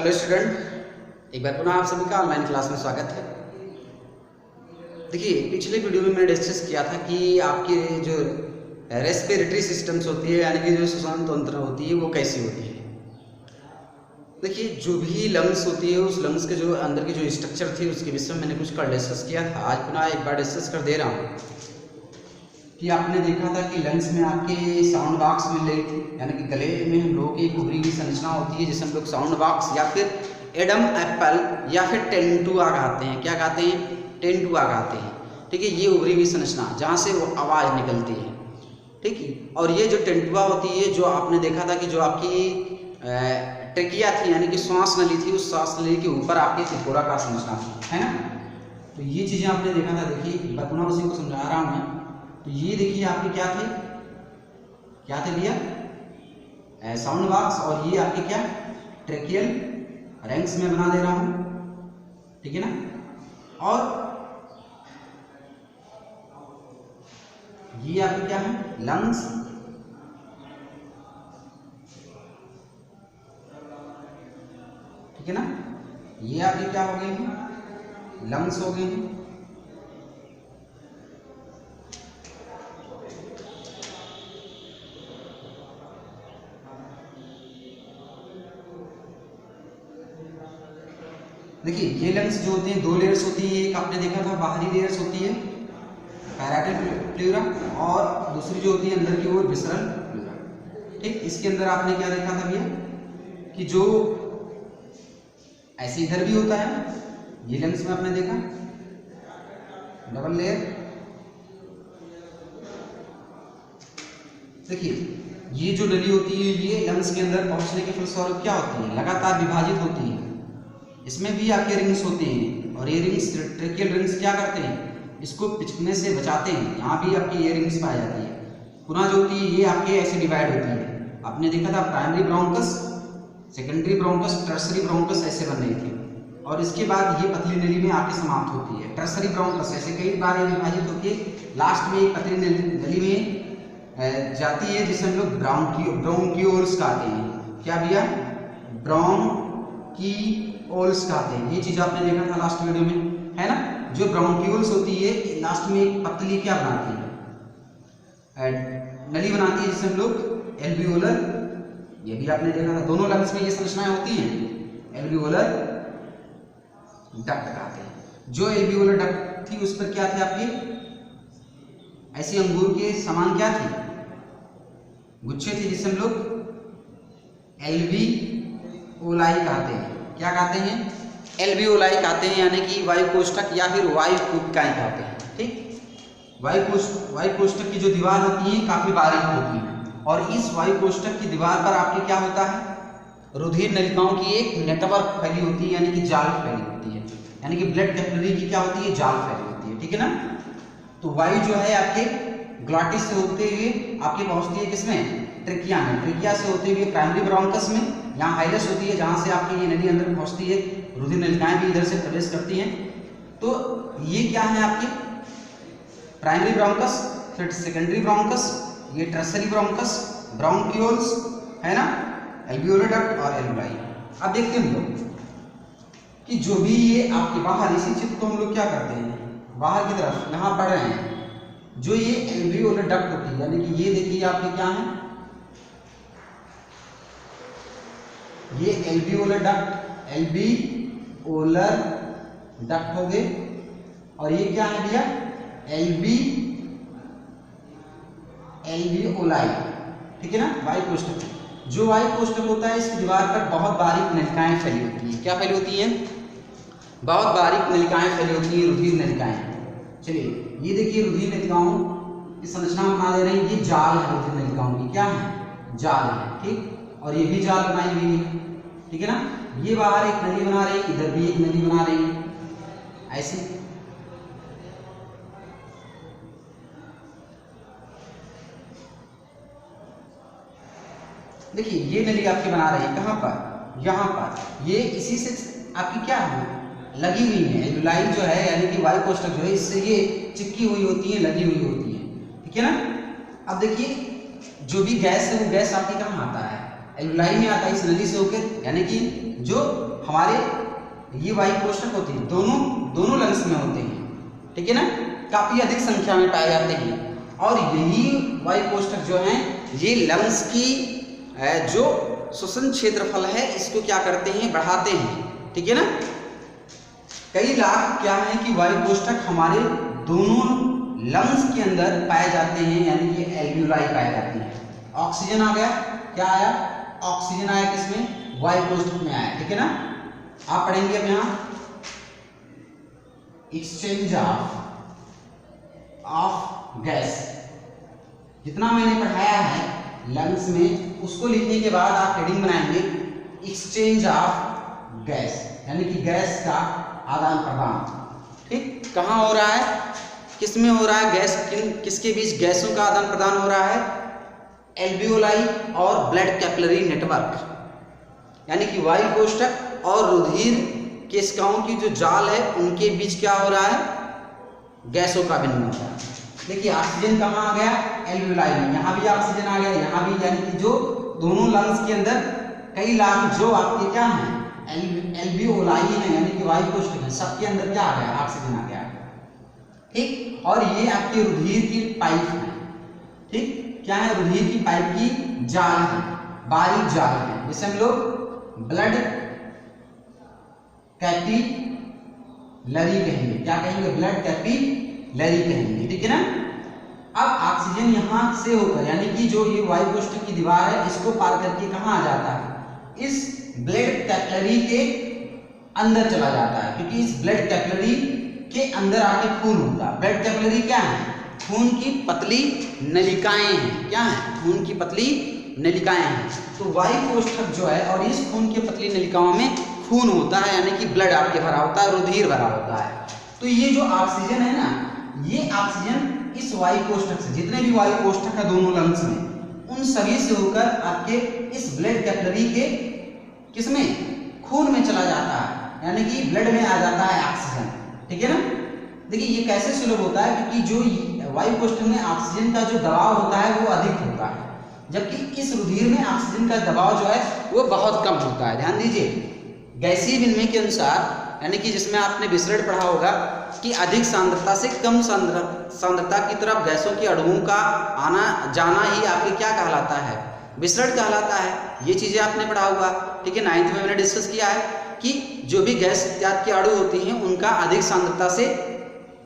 Hello student, एक बार पुनः आप सभी का ऑनलाइन क्लास में स्वागत है। देखिए, पिछले वीडियो में मैंने डिस्कस किया था कि आपके जो रेस्पिरेटरी सिस्टम्स होती है यानी कि जो श्वसन तंत्र होती है वो कैसी होती है। देखिए, जो भी लंग्स होती है उस लंग्स के जो अंदर की जो स्ट्रक्चर थी उसके विषय में मैंने कुछ कल डिस्कस किया था। आज पुनः एक बार डिस्कस कर दे रहा हूँ कि आपने देखा था कि लंग्स में आपके साउंड बॉक्स मिल रही थी, यानी कि गले में हम लोगों की एक उभरी हुई संरचना होती है जिसे हम लोग साउंड बॉक्स या फिर एडम एप्पल या फिर टेंटुआ कहते हैं। क्या कहते हैं? टेंटुआ कहते हैं। ठीक है, ये उभरी हुई संरचना जहाँ से वो आवाज़ निकलती है। ठीक है, और ये जो टेंटुआ होती है, जो आपने देखा था कि जो आपकी ट्रेकिया थी यानी कि श्वास नली थी, उस श्वास नली के ऊपर आपकी त्रिकोणाकार संरचना थी, है ना। तो ये चीज़ें आपने देखा था। देखिए, पुनः उसी को समझा रहा हूँ मैं। तो ये देखिए आपके क्या थे भैया? Sound box. और ये आपके क्या? ट्रेकियल रैंक्स में बना दे रहा हूं, ठीक है ना। और ये आपके क्या है? लंग्स। ठीक है ना। ये आपके क्या हो गए हैं? लंग्स हो गए हैं। देखिए, ये लंग्स जो होती हैं दो लेयर्स होती है। एक आपने देखा था बाहरी लेयर्स होती है पैराइटल प्लूरा, और दूसरी जो होती है अंदर की ओर विसरल प्लूरा। ठीक, इसके अंदर आपने क्या देखा था भैया कि जो ऐसे इधर भी होता है, ये लंग्स में आपने देखा डबल लेयर। देखिए, ये जो नली होती है ये लंग्स के अंदर पहुंचने के फलस्वरूप क्या होती है? लगातार विभाजित होती है। इसमें भी आपके रिंग्स होते हैं, और ये रिंग्स ट्रेकियल रिंग्स क्या करते हैं? इसको पिचकने से बचाते हैं। यहाँ भी आपकी ये रिंग्स पाई जाती है। पुनः जो होती है ये आपके ऐसे डिवाइड होती है। आपने देखा था primary bronchus, secondary bronchus, tertiary bronchus ऐसे बन रही थी, और इसके बाद ये पतली नली में आके समाप्त होती है। टर्सरी ब्रोंकस ऐसे कई बार ये विभाजित होती है, लास्ट में एक पतली नली में जाती है जिसे हम लोग ब्रोंकियोल्स कहते हैं। क्या भैया? ब्रोंकियोल्स कहते हैं। ये चीज आपने देखा था लास्ट वीडियो में, है ना। जो ब्रोंकियोल्स होती है लास्ट में एक पतली क्या बनाती है? नली बनाती है जिसे हम लोग एल्वियोलर, ये भी आपने देखा था। दोनों लंग्स में ये संरचनाएं होती हैं, एल्वियोलर डक्ट कहते हैं। जो एल्वियोलर डक्ट थी उस पर क्या थे आपके ऐसी अंगूर के समान क्या थी? गुच्छे थे जिसे हम लोग एल्वियोलाई कहते हैं। क्या कहते हैं? एल्वियोलाई कहते हैं, यानी कि वायु कोष्ठक या फिर वायु कूपिकाएं कहते हैं। ठीक, वायु कोष्ठक की जो दीवार होती है काफी बारीक होती है, और इस वायु कोष्ठक की दीवार पर आपके क्या होता है? रुधिर नलिकाओं की एक नेटवर्क फैली होती है, यानी कि जाल फैली होती है, यानी कि ब्लड कैपिलरी की क्या होती है? जाल फैली होती है। ठीक है ना। तो वायु जो है आपके ग्लॉटिस से होते हुए आपके पहुंचती है किसमें? ट्रेकिया में। ट्रेकिया से होते हुए प्राइमरी ब्रोंकस में, यहाँ हाइलस होती है जहां से आपकी ये नली अंदर पहुंचती है। रुधिर नलिकाएं भी इधर से प्रवेश करती हैं। तो ये क्या है आपकी? प्राइमरी ब्रोंकस, फिर सेकेंडरी ब्रोंकस, ये टर्सरी ब्रोंकस, ब्रोंकियोल्स, है ना, एल्वियोलर डक्ट और एल्वियोलाई। अब देखते हैं हम लोग कि जो भी ये आपके बाहर इसी चित्र को हम लोग क्या करते हैं? बाहर की तरफ यहाँ पढ़ रहे हैं। जो ये एल्वियोलर डक्ट होती है, यानी कि ये देखिए आपके क्या है? ये एल्वियोलर डक्ट, एल्वियोलर डक्ट हो गए। और ये क्या है भैया? एल्वियोलाई। ठीक है ना। वायु कोष्ठक, जो वायु कोष्ठक होता है इसकी दीवार पर बहुत बारीक नलिकाएं फैली होती है। क्या फैली होती हैं? बहुत बारीक नलिकाएं फैली होती है, रुधिर नलिकाएं। चलिए, ये देखिए रुधिर नलिकाओं की संरचना बना दे रहे हैं। ये जाल है रुधिर नलिकाओं की। क्या है? जाल है। ठीक, और ये भी जाल बनाई हुई है। ठीक है ना। ये बाहर एक नली बना रही है, इधर भी एक नली बना रही है, ऐसे। देखिए, ये नली आपकी बना रही है कहाँ पर? यहाँ पर। ये इसी से आपकी क्या है? लगी हुई है। एल्वियोलाई जो है यानी कि वायु कोष्ठक जो है इससे ये चिपकी हुई होती है, लगी हुई होती है। ठीक है ना। अब देखिए, जो भी गैस है वो गैस आपकी कहाँ आता है? एल्वियोलाई में आता है इस नली से होकर, यानी कि जो हमारे ये वायु कोष्ठक होते हैं दोनों लंग्स में होते हैं, ठीक है ना, काफी अधिक संख्या में पाए जाते हैं। और यही वायु कोष्ठक जो हैं ये लंग्स की जो श्वसन क्षेत्रफल है इसको क्या करते हैं, बढ़ाते हैं, ठीक है ना। कई लाख क्या है कि वायु कोष्ठक हमारे दोनों लंग्स के अंदर पाए जाते हैं, यानी कि एल्वियोलाई पाए जाते हैं। ऑक्सीजन आ गया, क्या आया, ऑक्सीजन आया किसमें, वायु कोष्ठक में आया, ठीक है ना। आप पढ़ेंगे अब यहां एक्सचेंज ऑफ गैस, जितना मैंने पढ़ाया है लंग्स में उसको लिखने के बाद आप हेडिंग बनाएंगे एक्सचेंज ऑफ गैस, यानी कि गैस का आदान प्रदान, ठीक। कहाँ हो रहा है, किस में हो रहा है, गैस किसके बीच गैसों का आदान प्रदान हो रहा है, एल्वियोलाई और ब्लड कैपिलरी नेटवर्क, यानी कि वायु कोष्ठक और रुधिर केशिकाओं की जो जाल है उनके बीच क्या हो रहा है, गैसों का विनिमय हो रहा है। देखिए ऑक्सीजन कहाँ आ गया, एल्वियोलाई में, यहाँ भी ऑक्सीजन आ गया, यहाँ भी, यानी कि जो दोनों लंग्स के अंदर कई लाख जो आपके क्या हैं एल्वियोलाई है, यानी कि वायु कोष्ठक है, सबके अंदर क्या आ गया, ऑक्सीजन आ गया, ठीक। और ये आपके रुधिर की पाइप है, ठीक, क्या है, रुधिर की पाइप की जाल है, बारीक जाल है, जिसे हम लोग ब्लड कैपिलरी कहेंगे, क्या कहेंगे, ब्लड कैपिलरी कहेंगे, ठीक है ना। अब ऑक्सीजन यहां से होकर, यानी कि जो ये वायु कोष्ठक की दीवार है इसको पार करके कहां आ जाता है, इस ब्लड कैपिलरी के अंदर चला जाता है, क्योंकि इस ब्लड कैपिलरी के अंदर आके खून होता है। ब्लड कैपिलरी क्या है, खून की पतली नलिकाएं हैं, क्या है, खून की पतली नलिकाएं हैं। तो वायु कोष्ठक जो है और इस खून की पतली नलिकाओं में खून होता है, यानी कि ब्लड आपके भरा होता है, रुधिर भरा होता है। तो ये जो ऑक्सीजन है ना, ये ऑक्सीजन इस वायु कोष्ठक से, जितने भी वायु कोष्ठक है दोनों लंग्स में, उन सभी से होकर आपके इस ब्लड कैपिलरी के किसमें, खून में चला जाता है, यानी कि ब्लड में आ जाता है ऑक्सीजन, ठीक है ना। देखिए ये कैसे सुलभ होता है, क्योंकि जो वायु कोष्ठक में ऑक्सीजन का जो दबाव होता है वो अधिक होता है, जबकि इस रुधिर में ऑक्सीजन का दबाव जो है वो बहुत कम होता है। ध्यान दीजिए, गैसीय विनिमय के अनुसार, यानी कि जिसमें आपने विसरण पढ़ा होगा कि अधिक सांद्रता से कम सांद्रता की तरफ गैसों के अणुओं का आना जाना ही आपके क्या कहलाता है, विसरण कहलाता है। ये चीजें आपने पढ़ा होगा, ठीक है। 9th में मैंने डिस्कस किया है कि जो भी गैस इत्यादि के अणु होती हैं उनका अधिक सांद्रता से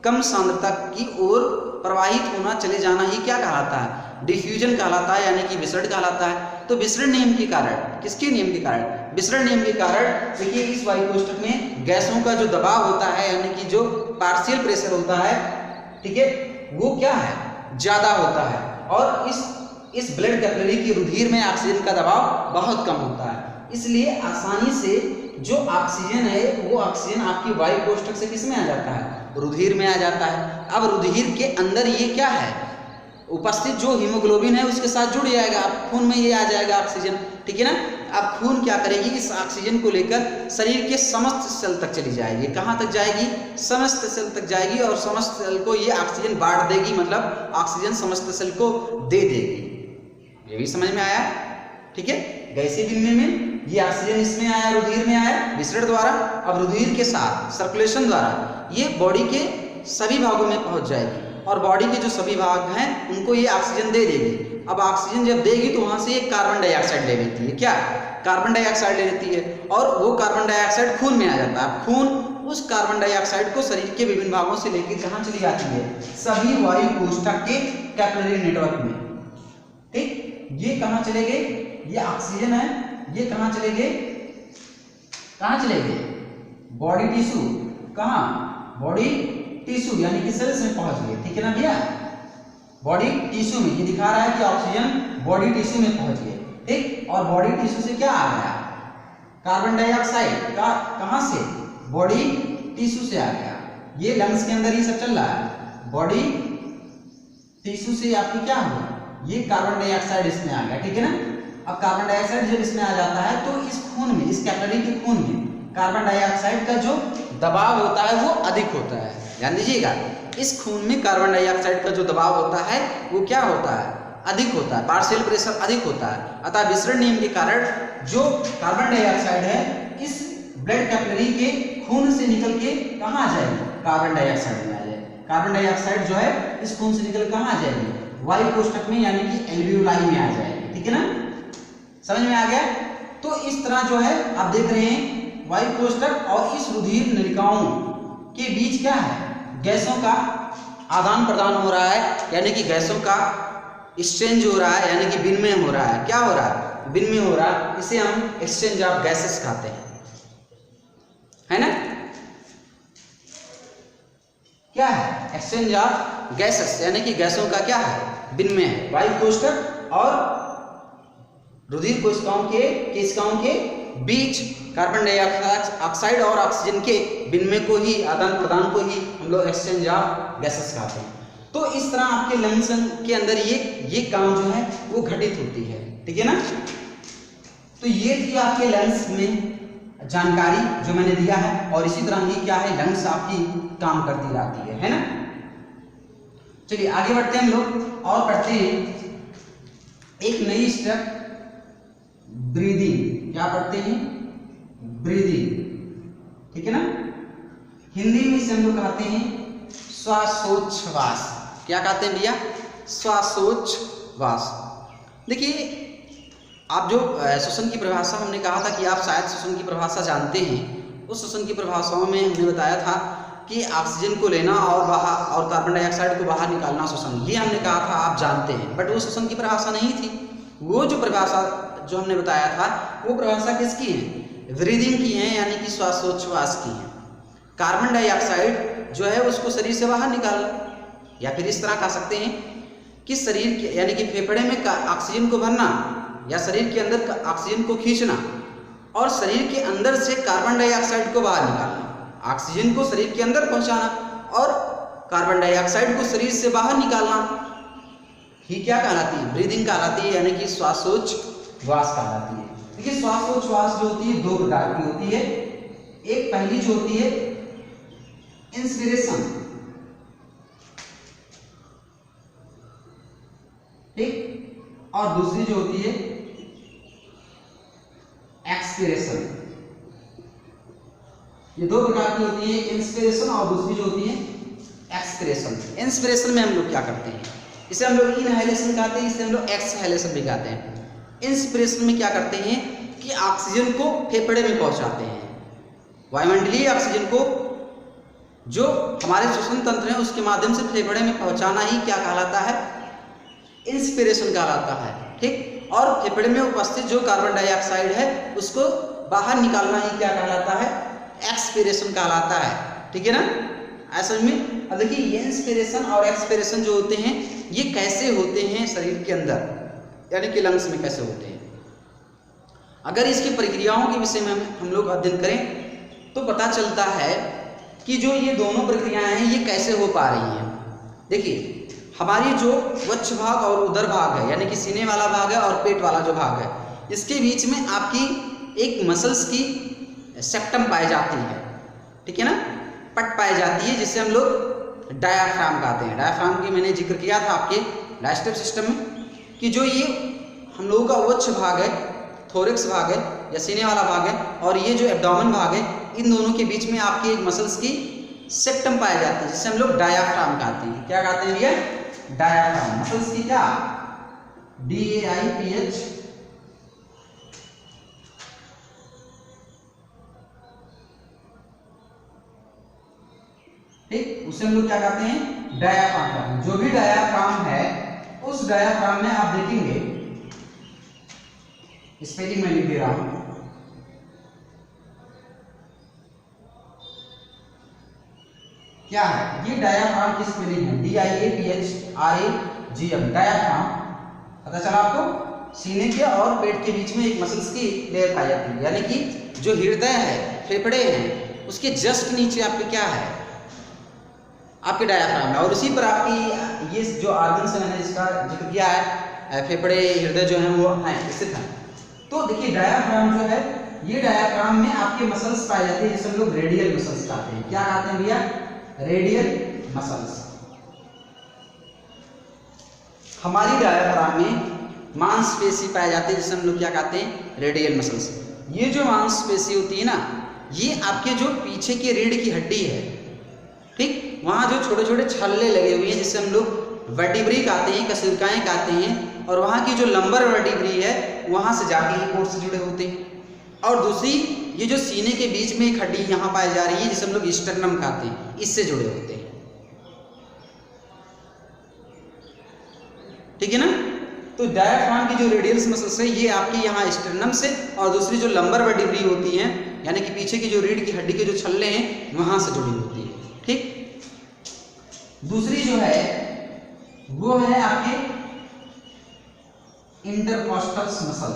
कम सांद्रता की ओर प्रवाहित होना, चले जाना ही क्या कहलाता है, डिफ्यूजन कहलाता है, यानी कि विसरण कहलाता है। तो विसरण नियम के कारण, किसके नियम के कारण, विसरण नियम के कारण, देखिए इस वायु कोष्ठक में गैसों का जो दबाव होता है, यानी कि जो पार्शियल प्रेशर होता है, ठीक है, वो क्या है, ज्यादा होता है, और इस ब्लड कैपिलरी की रुधिर में ऑक्सीजन का दबाव बहुत कम होता है। इसलिए आसानी से जो ऑक्सीजन है वो ऑक्सीजन आपकी वायु कोष्ठक से किस में आ जाता है, रुधिर में आ जाता है। अब रुधिर के अंदर ये क्या है, उपस्थित जो हीमोग्लोबिन है उसके साथ जुड़ जाएगा, अब खून में ये आ जाएगा ऑक्सीजन, ठीक है ना। अब खून क्या करेगी, इस ऑक्सीजन को लेकर शरीर के समस्त सेल तक चली जाएगी। कहाँ तक जाएगी, समस्त सेल तक जाएगी, और समस्त सेल को ये ऑक्सीजन बांट देगी, मतलब ऑक्सीजन समस्त सेल को दे देगी। ये भी समझ में आया, ठीक है। गैसीय विनिमय में ये ऑक्सीजन इसमें आया, रुधिर में आया विसरण द्वारा, अब रुधिर के साथ सर्कुलेशन द्वारा ये बॉडी के सभी भागों में पहुंच जाएगी, और बॉडी के जो सभी भाग हैं उनको ये ऑक्सीजन दे देगी। अब ऑक्सीजन जब देगी तो वहां से ये कार्बन डाइऑक्साइड ले लेती है, क्या, कार्बन डाइऑक्साइड ले लेती है, और वो कार्बन डाइऑक्साइड खून में आ जाता है। खून उस कार्बन डाइऑक्साइड को शरीर के विभिन्न भागों से लेकर कहाँ चली जाती है, सभी वायु कोष्ठक के कैपिलरी नेटवर्क में, ठीक। ये कहाँ चले गए, ये ऑक्सीजन है, ये कहाँ चले गए, कहाँ चले गए, बॉडी टिश्यू, कहाँ, बॉडी टिश्यू यानी कि सेल्स में पहुंच गए, ठीक है ना भैया, बॉडी टिश्यू में। ये दिखा रहा है कि ऑक्सीजन बॉडी टिश्यू में पहुंच गए, ठीक। और बॉडी टिश्यू से क्या आ गया, कार्बन डाइऑक्साइड का, कहां से, बॉडी टिश्यू से आ गया। ये लंग्स के अंदर ही सब चल रहा है, बॉडी टिश्यू से आपकी क्या हुआ, ये कार्बन डाइऑक्साइड इसमें आ गया, ठीक है ना। अब कार्बन डाइऑक्साइड जब इसमें आ जाता है तो इस खून में, इस कैपिलरी के खून में कार्बन डाइऑक्साइड का जो दबाव होता है वो अधिक होता है। ध्यान दीजिएगा, इस खून में कार्बन डाइऑक्साइड का जो दबाव होता है वो क्या होता है, अधिक होता है, पार्शियल प्रेशर अधिक होता है। अतः विसरण नियम के कारण जो कार्बन डाइऑक्साइड है इस ब्लड कैपिलरी के खून से निकल के कहाँ आ जाएगी, कार्बन डाइऑक्साइड में आ जाएगी। कार्बन डाइऑक्साइड जो है इस खून से निकल कहाँ आ जाएगी, वायु कोष्ठक में यानी कि एल्वियोलाई में आ जाएगी। ठीक है ना, समझ में आ गया। तो इस तरह जो है आप देख रहे हैं वायु कोष्ठक और इस रुधिर नलिकाओं के बीच क्या है, गैसों का आदान प्रदान हो रहा है, यानी कि गैसों का एक्सचेंज हो रहा है, यानी कि विनिमय हो रहा है। क्या हो रहा है, विनिमय हो रहा है। इसे हम एक्सचेंज ऑफ गैसेस कहते हैं, है ना। क्या है, एक्सचेंज ऑफ गैसेस, यानी कि गैसों का क्या है, विनिमय है। वायु कोष्ठक और रुधिर कोशिकाओं के बीच कार्बन डाइऑक्साइड और ऑक्सीजन के विनिमय को ही, आदान प्रदान को ही हम लोग एक्सचेंज ऑफ गैसेस कहते हैं। तो इस तरह आपके लंग्स के अंदर ये काम जो है वो घटित होती है। ठीक है ना। तो ये थी आपके लंग्स में जानकारी जो मैंने दिया है, और इसी तरह ही क्या है, लंग्स आपकी काम करती रहती है ना। चलिए आगे बढ़ते हैं हम लोग और पढ़ते हैं एक नई स्टेप, ब्रीदिंग। क्या पढ़ते हैं, ब्रीदिंग। ठीक है ना। हिंदी में इसे हम लोग कहते हैं श्वासोच्छ्वास। क्या कहते हैं भैया, श्वासोच्छ्वास। देखिए आप जो श्वसन की परिभाषा हमने कहा था कि आप शायद श्वसन की परिभाषा जानते हैं। उस श्वसन की परिभाषाओं में हमने बताया था कि ऑक्सीजन को लेना और कार्बन डाइऑक्साइड को बाहर निकालना श्वसन, ये हमने कहा था आप जानते हैं। बट वो श्वसन की परिभाषा नहीं थी। वो जो परिभाषा जो हमने बताया था वो परिभाषा किसकी है, ब्रीदिंग की है, यानी कि श्वासोच्छ्वास की है। कार्बन डाइऑक्साइड जो है उसको शरीर से बाहर निकालना, या फिर इस तरह कह सकते हैं कि शरीर के यानी कि फेफड़े में ऑक्सीजन को भरना, या शरीर के अंदर ऑक्सीजन को खींचना और शरीर के अंदर से कार्बन डाइऑक्साइड को बाहर निकालना, ऑक्सीजन को शरीर के अंदर पहुंचाना और कार्बन डाइऑक्साइड को शरीर से बाहर निकालना ही क्या कहलाती है, ब्रीदिंग कहलाती है, यानी कि श्वासोच्छ्वास कहलाती है। देखिए श्वासोच्छ्वास जो होती है दो प्रकार की होती है। एक पहली जो होती है इंस्पिरेशन, ठीक, और दूसरी जो होती है एक्सपिरेशन। ये दो प्रकार की होती है, इंस्पिरेशन और दूसरी जो होती है एक्सपिरेशन। इंस्पिरेशन में हम लोग क्या करते हैं, इसे हम लोग इनहेलेशन कहते हैं, इसे हम लोग एक्सहेलेशन भी कहते हैं। इंस्पिरेशन में क्या करते हैं कि ऑक्सीजन को फेफड़े में पहुंचाते हैं, वायुमंडलीय ऑक्सीजन को जो हमारे श्वसन तंत्र है उसके माध्यम से फेफड़े में पहुंचाना ही क्या कहलाता है, इंस्पिरेशन कहलाता है। ठीक, और फेफड़े में उपस्थित जो कार्बन डाइऑक्साइड है उसको बाहर निकालना ही क्या कहलाता है, एक्सपिरेशन कहलाता है। ठीक है ना, ऐसा में। अब देखिए ये इंस्पिरेशन और एक्सपिरेशन जो होते हैं ये कैसे होते हैं शरीर के अंदर, यानी कि लंग्स में कैसे होते हैं। अगर इसकी प्रक्रियाओं के विषय में हम लोग अध्ययन करें तो पता चलता है कि जो ये दोनों प्रक्रियाएं हैं ये कैसे हो पा रही हैं। देखिए हमारी जो वक्ष भाग और उदर भाग है, यानी कि सीने वाला भाग है और पेट वाला जो भाग है, इसके बीच में आपकी एक मसल्स की सेक्टम पाई जाती है। ठीक है ना, पट पाई जाती है, जिसे हम लोग डायाफ्राम कहते हैं। डायाफ्राम की मैंने जिक्र किया था आपके डाइजेस्टिव सिस्टम में कि जो ये हम लोगों का वक्ष भाग है, थोरिक्स भाग है या सीने वाला भाग है, और ये जो एब्डोमेन भाग है, इन दोनों के बीच में आपकी एक मसल्स की सेक्टम पाई जाती है, जिसे हम लोग डायाफ्राम कहते हैं। क्या कहते हैं ये, डायाफ्राम। मसल्स की क्या, DAIPH, ठीक, उसे हम लोग क्या कहते हैं, डायाफ्राम कहते हैं। जो भी डायाफ्राम है उस डायाफ्राम में आप देखेंगे, स्पेलिंग में लिख दे रहा हूं, क्या है ये डायाफ्राम की स्पेलिंग है, DIAPHRAGM, डायाफ्राम। पता चला आपको, सीने के और पेट के बीच में एक मसल्स की लेयर पाई जाती है, यानी कि जो हृदय है, फेफड़े हैं, उसके जस्ट नीचे आपके क्या है, आपके डायाफ्राम है। और उसी पर आपकी ये जो ऑर्गन्स है मैंने जिसका जिक्र किया है, फेफड़े, हृदय जो है वो है स्थित है। तो देखिए डायाफ्राम जो है, ये डायाफ्राम में आपके मसल्स पाए जाते हैं, जिसे हम लोग रेडियल मसल्स कहते हैं। क्या कहते हैं भैया, रेडियल मसल्स। हमारी डायाफ्राम में मांसपेशी पाए जाते हैं जिसे हम लोग क्या कहते हैं, रेडियल मसल्स। ये जो मांसपेशी होती है ना, ये आपके जो पीछे के रीढ़ की हड्डी है, ठीक, वहाँ जो छोटे छोटे छल्ले लगे हुए हैं जिसे हम लोग वर्टिब्री कहते हैं, कशेरुकाएं कहते हैं, और वहाँ की जो लंबर वर्टिब्री है वहाँ से जाके ये कोर्ड से जुड़े होते हैं। और दूसरी ये जो सीने के बीच में एक हड्डी यहाँ पाई जा रही है जिसे हम लोग स्टर्नम कहते हैं, इससे जुड़े होते हैं, ठीक है ना। तो डायाफ्राम की जो रेडियल मसल्स है ये आपके यहाँ स्टर्नम से, और दूसरी जो लंबर वर्टिब्री होती हैं यानी कि पीछे की जो रीढ़ की हड्डी के जो छल्ले हैं वहाँ से जुड़ी होती है, ठीक। दूसरी जो है वो है आपके इंटरकॉस्टल मसल,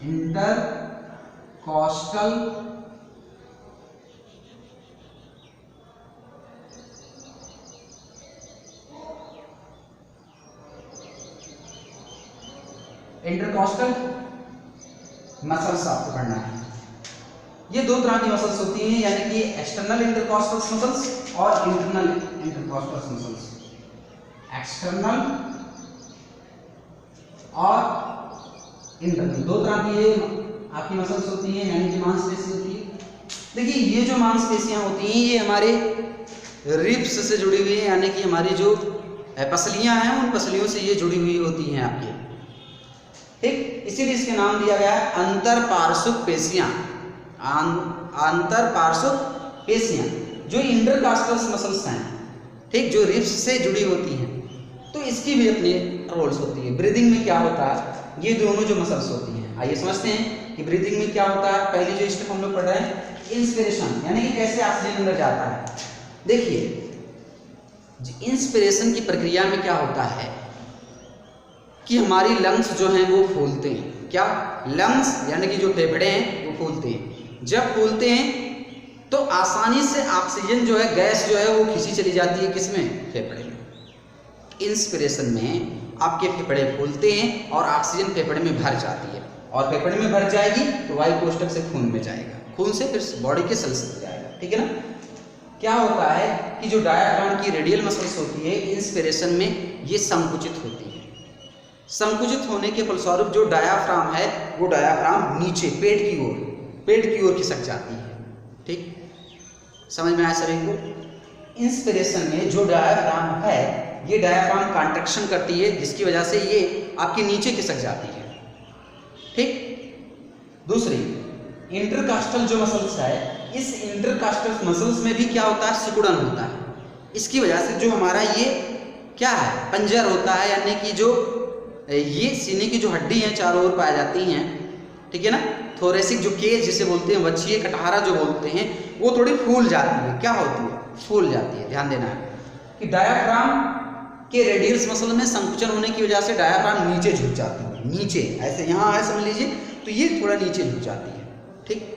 इंटरकॉस्टल मसल्स आपको पढ़ना है। ये दो तरह की मसल्स होती हैं, यानी कि एक्सटर्नल इंटरकॉस्टल मसल्स और इंटरनल इंटरकॉस्टल मसल्स। एक्सटर्नल और इंटरनल दो तरह की ये आपकी मसल्स होती हैं, यानी कि मांसपेशी होती है। देखिए ये जो मांसपेशियां होती हैं ये हमारे रिब्स से जुड़ी हुई है, यानी कि हमारी जो पसलियां हैं उन पसलियों से ये जुड़ी हुई होती हैं आपकी, ठीक। इसीलिए इसके नाम दिया गया है अंतर पार्श्व पेशियां। अंतर पार्श्व पेशियां जो इंटरकॉस्टल मसल्स हैं, ठीक, जो रिब्स से जुड़ी होती हैं, तो इसकी भी अपनी रोल्स होती है। ब्रीदिंग में क्या होता है, ये दोनों जो मसल्स होती हैं, आइए समझते हैं कि ब्रीदिंग में क्या होता है। पहली जो स्टेप हम लोग पढ़ रहे हैं इंस्पिरेशन, यानी कि कैसे ऑक्सीजन अंदर जाता है। देखिए इंस्पिरेशन की प्रक्रिया में क्या होता है कि हमारी लंग्स जो हैं वो फूलते हैं। क्या लंग्स यानी कि जो फेफड़े हैं वो फूलते हैं। जब फूलते हैं तो आसानी से ऑक्सीजन जो है, गैस जो है वो खींची चली जाती है, किसमें, फेफड़े में। इंस्पिरेशन में आपके फेफड़े फूलते हैं और ऑक्सीजन फेफड़े में भर जाती है, और फेफड़े में भर जाएगी तो वायु कोष्ठक से खून में जाएगा, खून से फिर बॉडी के सेल्स में जाएगा, ठीक है ना। क्या होता है कि जो डायाफ्राम की रेडियल मसल्स होती है इंस्पिरेशन में ये संकुचित होती है। संकुचित होने के फलस्वरूप जो डायाफ्राम है वो डायाफ्राम नीचे पेट की ओर खिसक जाती है, ठीक। समझ में आया सभी को। इंस्पिरेशन में जो डायाफ्राम है ये डायाफ्राम कॉन्ट्रैक्शन करती है, जिसकी वजह से ये आपके नीचे खिसक जाती है, ठीक। दूसरी इंटरकॉस्टल जो मसल्स है, इस इंटरकॉस्टल मसल्स में भी क्या होता है, सिकुड़न होता है। इसकी वजह से जो हमारा ये क्या है, पंजर होता है, यानी कि जो ये सीने की जो हड्डी हैं चारों ओर पाई जाती हैं, ठीक है ना। थोरेसिक जो केज जिसे बोलते हैं, वक्षीय कटहरा जो बोलते हैं, वो थोड़ी फूल जाती है। क्या होती है, फूल जाती है। ध्यान देना है कि डायाफ्राम के रेडियस मसल में संकुचन होने की वजह से डायाफ्राम नीचे झुक जाती है, नीचे ऐसे यहाँ है समझ लीजिए, तो ये थोड़ा नीचे झुक जाती है, ठीक।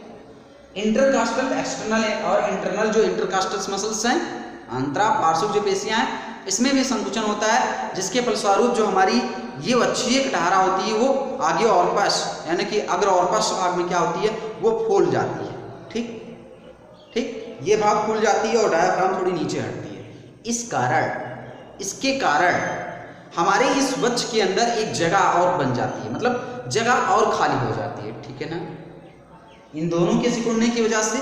इंटरकॉस्टल एक्सटर्नल और इंटरनल जो इंटरकॉस्टल मसल्स हैं, अंतरा पार्श्व जो पेशियां हैं, इसमें भी संकुचन होता है, जिसके फलस्वरूप जो हमारी ये वक्षीय कटहरा होती है वो आगे और पश यानी कि अग्र और पश भाग में क्या होती है, वो फूल जाती है, ठीक। ये भाग फूल जाती है और डायाफ्राम थोड़ी नीचे हटती है। इसके कारण हमारे इस वक्ष के अंदर एक जगह और बन जाती है, मतलब जगह और खाली हो जाती है, ठीक है ना। इन दोनों के सिकुड़ने की वजह से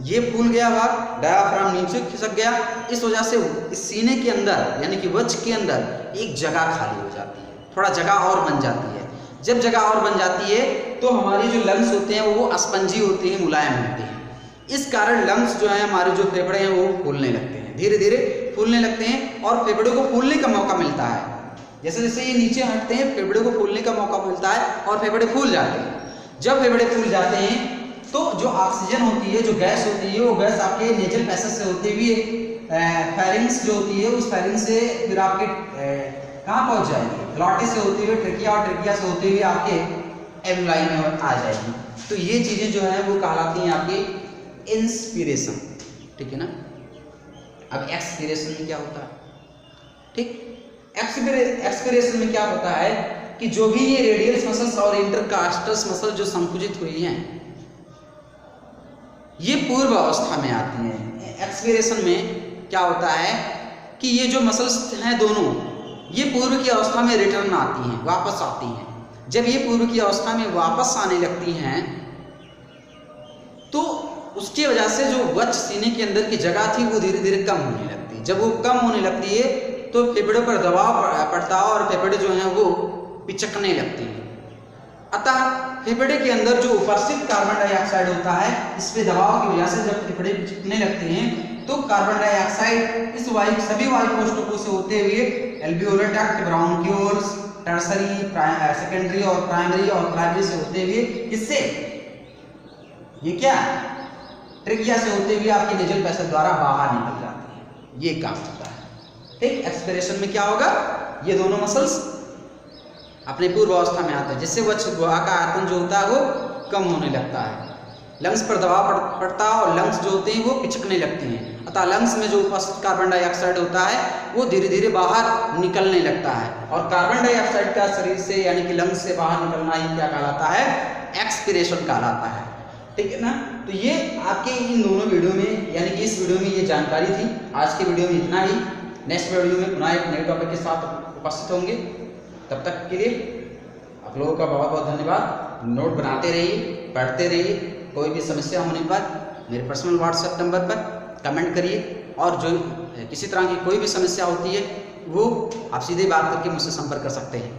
ये फूल गया भाग, डायाफ्राम नीचे खिसक गया, इस वजह से इस सीने के अंदर यानी कि वक्ष के अंदर एक जगह खाली हो जाती है, थोड़ा जगह और बन जाती है। जब जगह और बन जाती है तो हमारी जो लंग्स होते हैं वो स्पंजी होते हैं, मुलायम होते हैं। इस कारण लंग्स जो है, हमारे जो फेफड़े हैं वो फूलने लगते हैं, धीरे धीरे फूलने लगते हैं, और फेफड़े को फूलने का मौका मिलता है। जैसे जैसे ये नीचे हटते हैं फेफड़े को फूलने का मौका मिलता है और फेफड़े फूल जाते हैं। जब फेफड़े फूल जाते हैं तो जो ऑक्सीजन होती है, जो गैस होती है, वो गैस आपके नेजल पैसेज से होते हुए फेरिंग्स जो होती है, उस फेरिंग्स से फिर आपके कहाँ पहुँच जाएगी, ग्लॉटिस से होते हुए ट्रेकिया, और ट्रेकिया से होते हुए आपके एल्वुलाई में आ जाएगी। तो ये चीज़ें जो हैं वो कहलाती हैं आपकी इंस्पिरेशन, ठीक है ना। अब एक्सपिरेशन में क्या होता है, ठीक। एक्सपिरेशन में क्या होता है कि जो भी ये रेडियल मसल्स और इंटरकॉस्टल मसल जो संकुचित हुई हैं ये पूर्व अवस्था में आती हैं। एक्सपिरेशन में क्या होता है कि ये जो मसल्स हैं दोनों, ये पूर्व की अवस्था में रिटर्न आती हैं, वापस आती हैं। जब ये पूर्व की अवस्था में वापस आने लगती हैं तो उसकी वजह से जो वच सीने के अंदर की जगह थी वो धीरे धीरे कम होने लगती है। जब वो कम होने लगती है तो फेफड़ों पर दबाव पड़ता है और फेफड़े जो हैं वो पिचकने लगते हैं। अतः फेफड़े के अंदर जो उपस्थित कार्बन डाइऑक्साइड होता है, इस पे दबाव की वजह से जब फेफड़े पिचकने लगते हैं तो कार्बन डाइऑक्साइड इस सभी वायु कोष्ठकों से होते हुए एल्वियोलर डक्ट, ब्रांक्यूल्स, टर्सरी, सेकेंडरी और प्राइमरी से होते हुए इससे ये क्या ट्रिकिया से होते हुए आपके नेजल पैसेज द्वारा बाहर निकल जाती है। ये काम होता है। ठीक, एक्सपिरेशन में क्या होगा, ये दोनों मसल्स अपने पूर्व अवस्था में आते हैं, जिससे वक्ष गुहा का आयतन जो होता है वो कम होने लगता है। लंग्स पर दबाव पड़ता है और लंग्स जो होते हैं वो पिचकने लगते हैं। अतः लंग्स में जो उपस्थित कार्बन डाइऑक्साइड होता है वो धीरे धीरे बाहर निकलने लगता है और कार्बन डाइऑक्साइड का शरीर से यानी कि लंग्स से बाहर निकलना ही क्या कहलाता है, एक्सपिरेशन कहलाता है। ठीक है ना। तो ये आपके इन दोनों वीडियो में यानी कि इस वीडियो में ये जानकारी थी। आज के वीडियो में इतना ही। नेक्स्ट वीडियो में पुनः एक नए टॉपिक के साथ उपस्थित होंगे। तब तक के लिए आप लोगों का बहुत बहुत धन्यवाद। नोट बनाते रहिए, पढ़ते रहिए। कोई भी समस्या होने पर मेरे पर्सनल व्हाट्सएप नंबर पर कमेंट करिए और जो किसी तरह की कोई भी समस्या होती है वो आप सीधे बात करके मुझसे संपर्क कर सकते हैं।